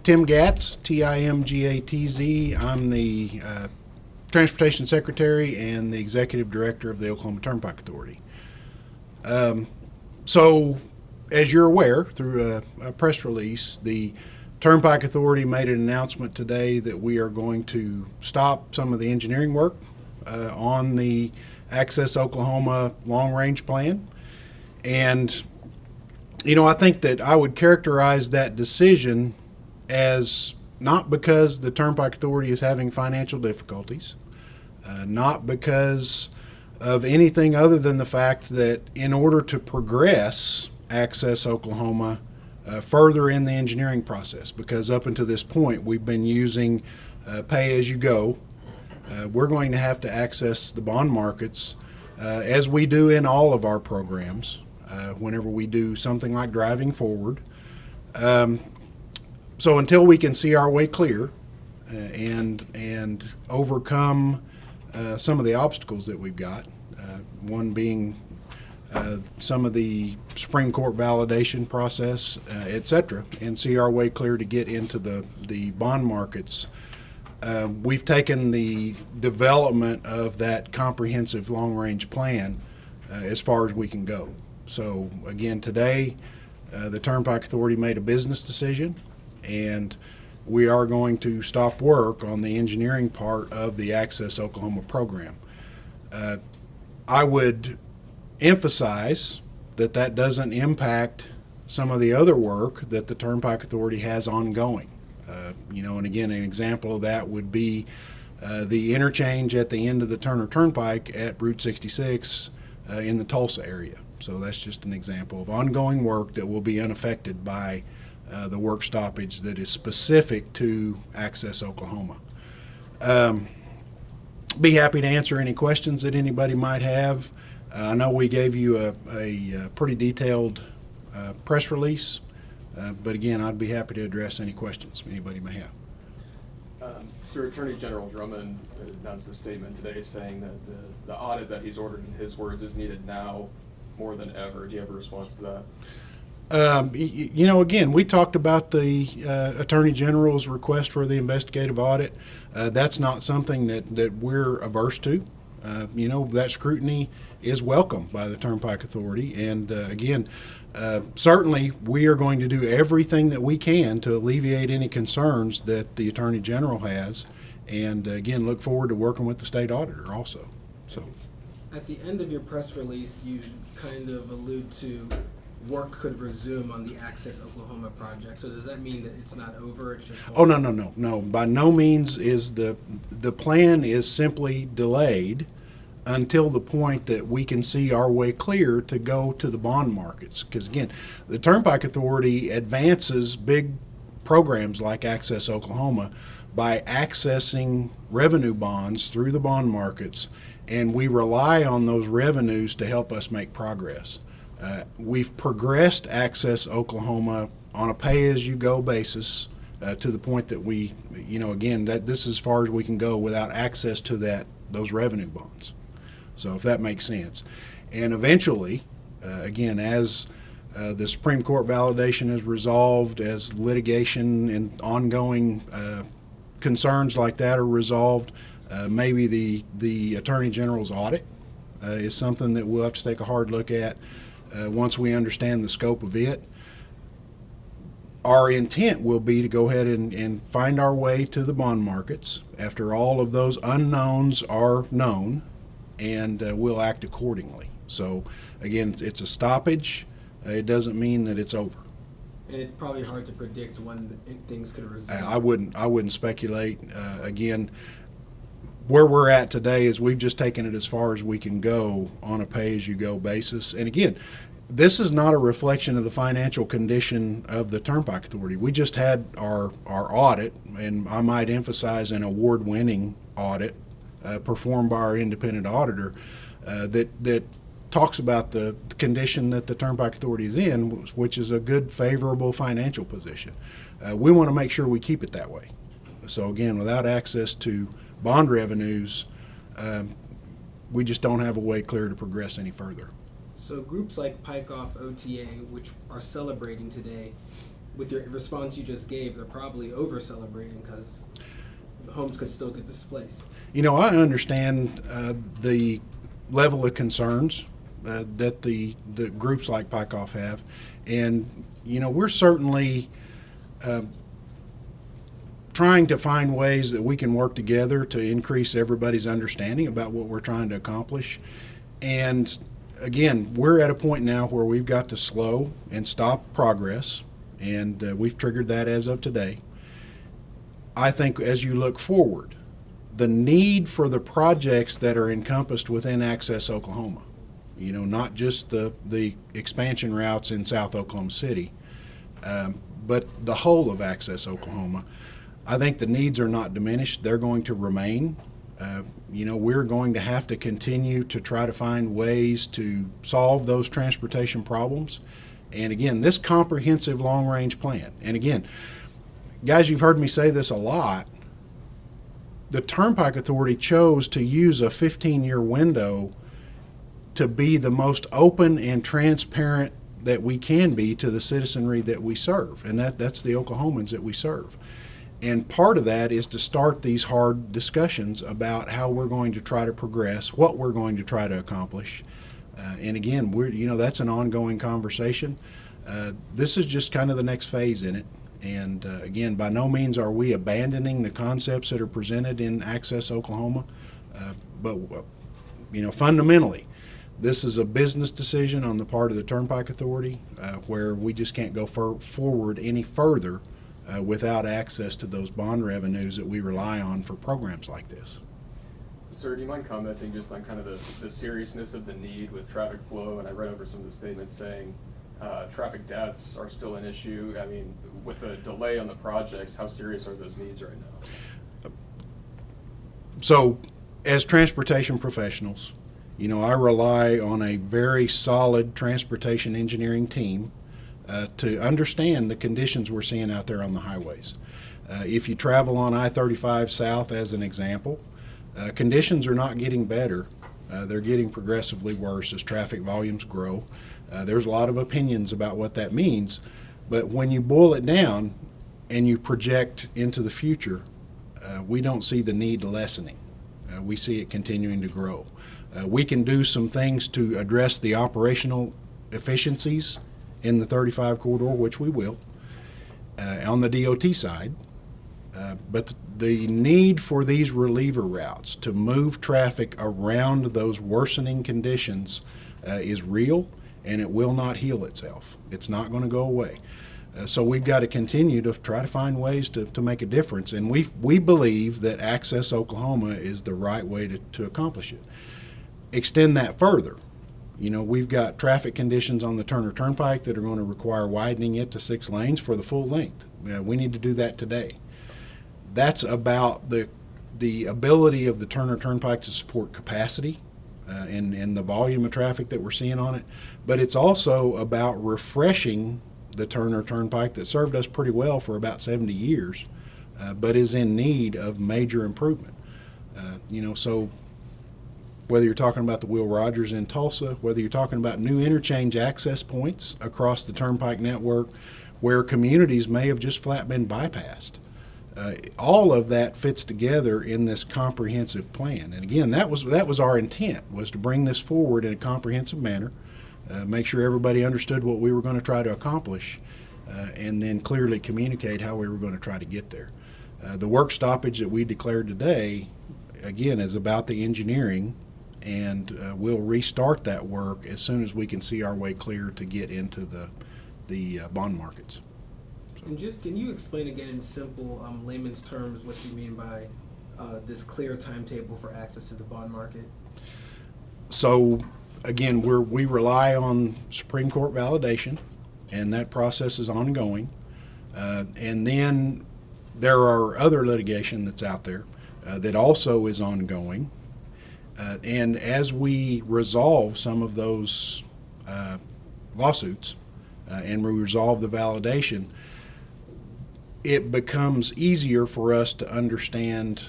Tim Gatz, Timgatz. I'm the Transportation Secretary and the Executive Director of the Oklahoma Turnpike Authority. So, as you're aware, through a press release, the Turnpike Authority made an announcement today that we are going to stop some of the engineering work on the Access Oklahoma Long Range Plan. And, I think that I would characterize that decision as not because the Turnpike Authority is having financial difficulties, not because of anything other than the fact that in order to progress Access Oklahoma further in the engineering process, because up until this point we've been using pay-as-you-go, we're going to have to access the bond markets as we do in all of our programs whenever we do something like driving forward. So until we can see our way clear and overcome some of the obstacles that we've got, one being some of the Supreme Court validation process, et cetera, and see our way clear to get into the bond markets, we've taken the development of that comprehensive long-range plan as far as we can go. So again, today, the Turnpike Authority made a business decision, and we are going to stop work on the engineering part of the Access Oklahoma program. I would emphasize that doesn't impact some of the other work that the Turnpike Authority has ongoing. And again, an example of that would be the interchange at the end of the Turner Turnpike at Route 66 in the Tulsa area. So that's just an example of ongoing work that will be unaffected by the work stoppage that is specific to Access Oklahoma. Be happy to answer any questions that anybody might have. I know we gave you a pretty detailed press release, but again, I'd be happy to address any questions anybody may have. Sir, Attorney General Drummond announced a statement today saying that the audit that he's ordered, in his words, is needed now more than ever. Do you have a response to that? Again, we talked about the Attorney General's request for the investigative audit. That's not something that we're averse to. That scrutiny is welcome by the Turnpike Authority. And again, certainly we are going to do everything that we can to alleviate any concerns that the Attorney General has. And again, look forward to working with the state auditor also. So, at the end of your press release, you kind of allude to work could resume on the Access Oklahoma project. So does that mean that it's not over? It's just No. By no means is the plan is simply delayed until the point that we can see our way clear to go to the bond markets. Because again, the Turnpike Authority advances big programs like Access Oklahoma by accessing revenue bonds through the bond markets, and we rely on those revenues to help us make progress. We've progressed Access Oklahoma on a pay-as-you-go basis to the point that we, again, that this is as far as we can go without access to those revenue bonds. So if that makes sense. And eventually, again, as the Supreme Court validation is resolved, as litigation and ongoing concerns like that are resolved, maybe the Attorney General's audit is something that we'll have to take a hard look at once we understand the scope of it. Our intent will be to go ahead and find our way to the bond markets after all of those unknowns are known, and we'll act accordingly. So again, it's a stoppage. It doesn't mean that it's over. And it's probably hard to predict when things could resume. I wouldn't speculate. Again, where we're at today is we've just taken it as far as we can go on a pay-as-you-go basis. And again, this is not a reflection of the financial condition of the Turnpike Authority. We just had our audit, and I might emphasize an award-winning audit performed by our independent auditor that talks about the condition that the Turnpike Authority is in, which is a good, favorable financial position. We want to make sure we keep it that way. So again, without access to bond revenues, we just don't have a way clear to progress any further. So groups like Pike Off OTA, which are celebrating today, with your response you just gave, they're probably over celebrating because homes could still get displaced. You know, I understand the level of concerns that the groups like Pykoff have, and you know, we're certainly trying to find ways that we can work together to increase everybody's understanding about what we're trying to accomplish. And again, we're at a point now where we've got to slow and stop progress, and we've triggered that as of today. I think as you look forward, the need for the projects that are encompassed within Access Oklahoma, you know, not just the expansion routes in South Oklahoma City, but the whole of Access Oklahoma, I think the needs are not diminished. They're going to remain. You know, we're going to have to continue to try to find ways to solve those transportation problems. And again, this comprehensive long-range plan, and again, guys, you've heard me say this a lot, the Turnpike Authority chose to use a 15-year window to be the most open and transparent that we can be to the citizenry that we serve, and that's the Oklahomans that we serve. And part of that is to start these hard discussions about how we're going to try to progress, what we're going to try to accomplish. And again, that's an ongoing conversation. This is just kind of the next phase in it. And again, by no means are we abandoning the concepts that are presented in Access Oklahoma, but you know, fundamentally, this is a business decision on the part of the Turnpike Authority where we just can't go forward any further without access to those bond revenues that we rely on for programs like this. Sir, do you mind commenting just on kind of the seriousness of the need with traffic flow? And I read over some of the statements saying traffic deaths are still an issue. I mean, with the delay on the projects, how serious are those needs right now? So, as transportation professionals, you know, I rely on a very solid transportation engineering team to understand the conditions we're seeing out there on the highways. If you travel on I-35 South, as an example, conditions are not getting better. They're getting progressively worse as traffic volumes grow. There's a lot of opinions about what that means, but when you boil it down and you project into the future, we don't see the need lessening. We see it continuing to grow. We can do some things to address the operational efficiencies in the 35 corridor, which we will, on the DOT side. But the need for these reliever routes to move traffic around those worsening conditions is real, and it will not heal itself. It's not going to go away. So we've got to continue to try to find ways to make a difference, and we believe that Access Oklahoma is the right way to accomplish it. Extend that further. You know, we've got traffic conditions on the Turner Turnpike that are going to require widening it to 6 lanes for the full length. We need to do that today. That's about the ability of the Turner Turnpike to support capacity and the volume of traffic that we're seeing on it. But it's also about refreshing the Turner Turnpike that served us pretty well for about 70 years, but is in need of major improvement. You know, so whether you're talking about the Will Rogers in Tulsa, whether you're talking about new interchange access points across the Turnpike network where communities may have just flat been bypassed, all of that fits together in this comprehensive plan. And again, that was our intent, was to bring this forward in a comprehensive manner, make sure everybody understood what we were going to try to accomplish, and then clearly communicate how we were going to try to get there. The work stoppage that we declared today, again, is about the engineering, and we'll restart that work as soon as we can see our way clear to get into the bond markets. And just, can you explain again in simple layman's terms what you mean by this clear timetable for access to the bond market? So again, we rely on Supreme Court validation, and that process is ongoing. And then there are other litigation that's out there that also is ongoing. And as we resolve some of those lawsuits and we resolve the validation, it becomes easier for us to understand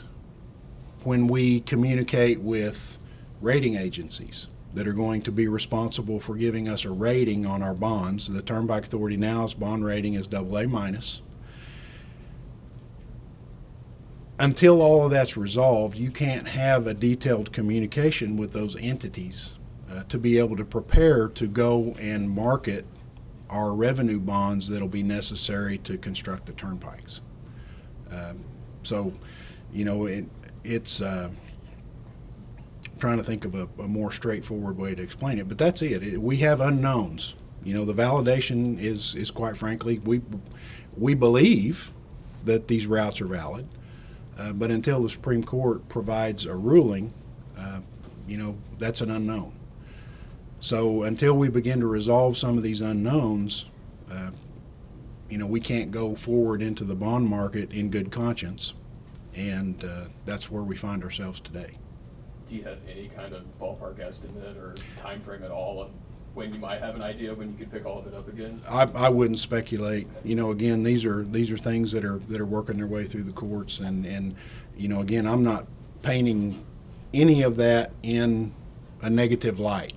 when we communicate with rating agencies, that are going to be responsible for giving us a rating on our bonds. The Turnpike Authority now's bond rating is AA minus. Until all of that's resolved, you can't have a detailed communication with those entities to be able to prepare to go and market our revenue bonds that'll be necessary to construct the turnpikes. So, you know, it's trying to think of a more straightforward way to explain it, but that's it. We have unknowns. You know, the validation is quite frankly, we believe that these routes are valid, but until the Supreme Court provides a ruling, you know, that's an unknown. So until we begin to resolve some of these unknowns, you know, we can't go forward into the bond market in good conscience, and that's where we find ourselves today. Do you have any kind of ballpark estimate or time frame at all of when you might have an idea when you could pick all of it up again? I wouldn't speculate. You know, again, these are things that are working their way through the courts, and you know, again, I'm not painting any of that in a negative light.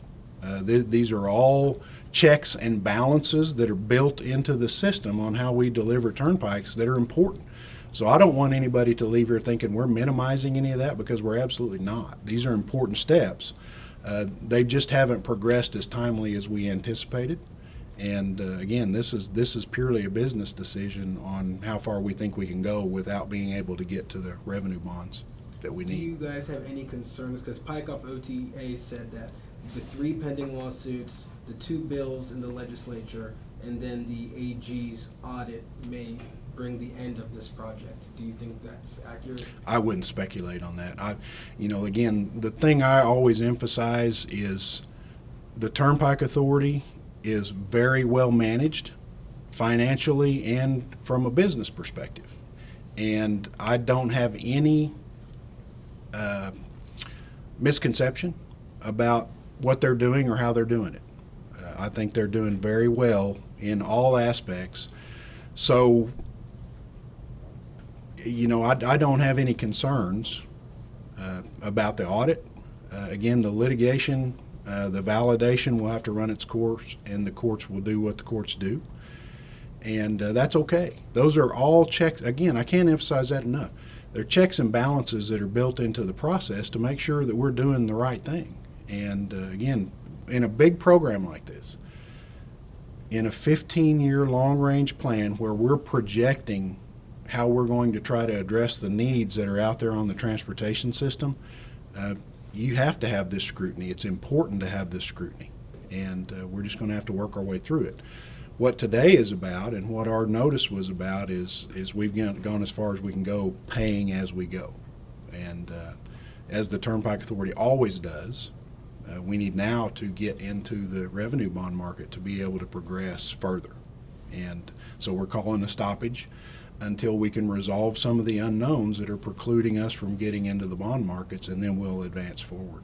These are all checks and balances that are built into the system on how we deliver turnpikes that are important. So I don't want anybody to leave here thinking we're minimizing any of that, because we're absolutely not. These are important steps. They just haven't progressed as timely as we anticipated. And again, this is purely a business decision on how far we think we can go without being able to get to the revenue bonds that we Do you need. guys have any concerns? Because Pike off OTA said that the 3 pending lawsuits, the 2 bills in the legislature, and then the AG's audit may bring the end of this project. Do you think that's accurate? I wouldn't speculate on that. You know, again, the thing I always emphasize is the Turnpike Authority is very well managed financially and from a business perspective. And I don't have any misconception about what they're doing or how they're doing it. I think they're doing very well in all aspects. So, you know, I don't have any concerns about the audit. Again, the litigation, the validation will have to run its course, and the courts will do what the courts do. And that's okay. Those are all checks. Again, I can't emphasize that enough. They're checks and balances that are built into the process to make sure that we're doing the right thing. And again, in a big program like this, in a 15-year long-range plan where we're projecting how we're going to try to address the needs that are out there on the transportation system, you have to have this scrutiny. It's important to have this scrutiny, and we're just going to have to work our way through it. What today is about, and what our notice was about, is we've gone as far as we can go, paying as we go. And as the Turnpike Authority always does, we need now to get into the revenue bond market to be able to progress further. And so we're calling a stoppage until we can resolve some of the unknowns that are precluding us from getting into the bond markets, and then we'll advance forward.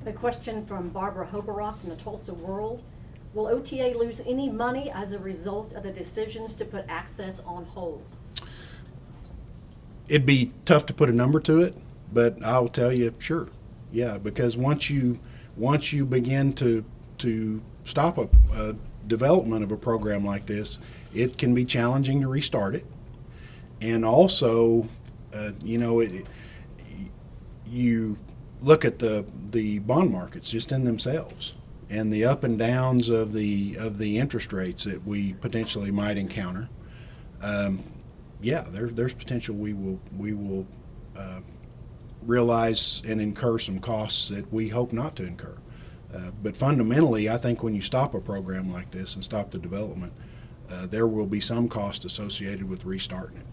A question from Barbara Hoberock from the Tulsa World. Will OTA lose any money as a result of the decisions to put access on hold? It'd be tough to put a number to it, but I'll tell you, sure. Yeah, because once you begin to stop a development of a program like this, it can be challenging to restart it. And also, you know, you look at the bond markets just in themselves, and the up and downs of the interest rates that we potentially might encounter. Yeah, there's potential we will realize and incur some costs that we hope not to incur. But fundamentally, I think when you stop a program like this and stop the development, there will be some cost associated with restarting it.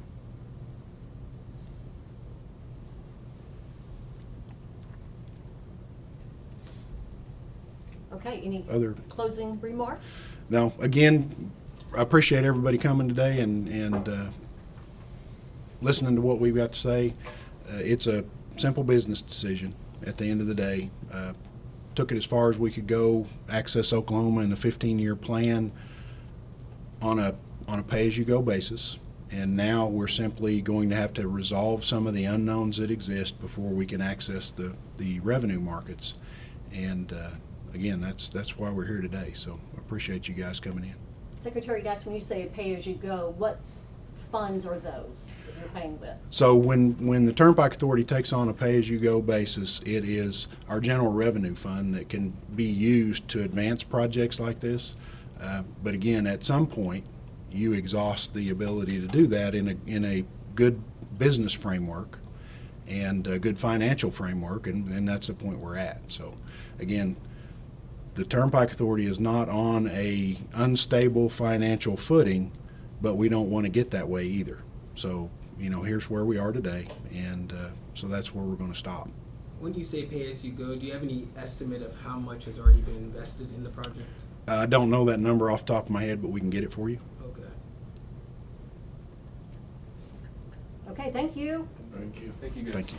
Okay, any Other closing remarks? No, again, I appreciate everybody coming today and listening to what we've got to say. It's a simple business decision at the end of the day. Took it as far as we could go, access Oklahoma in a 15-year plan on a pay-as-you-go basis. And now we're simply going to have to resolve some of the unknowns that exist before we can access the revenue markets. And again, that's why we're here today. So I appreciate you guys coming in. Secretary Gatz, when you say pay-as-you-go, what funds are those that you're paying with? So when the Turnpike Authority takes on a pay-as-you-go basis, it is our general revenue fund that can be used to advance projects like this. But again, at some point, you exhaust the ability to do that in a good business framework and a good financial framework, and that's the point we're at. So again, the Turnpike Authority is not on a unstable financial footing, but we don't want to get that way either. So, here's where we are today, and so that's where we're going to stop. When you say pay as you go, do you have any estimate of how much has already been invested in the project? I don't know that number off the top of my head, but we can get it for you. Okay. Okay, thank you. Thank you, guys. Thank you.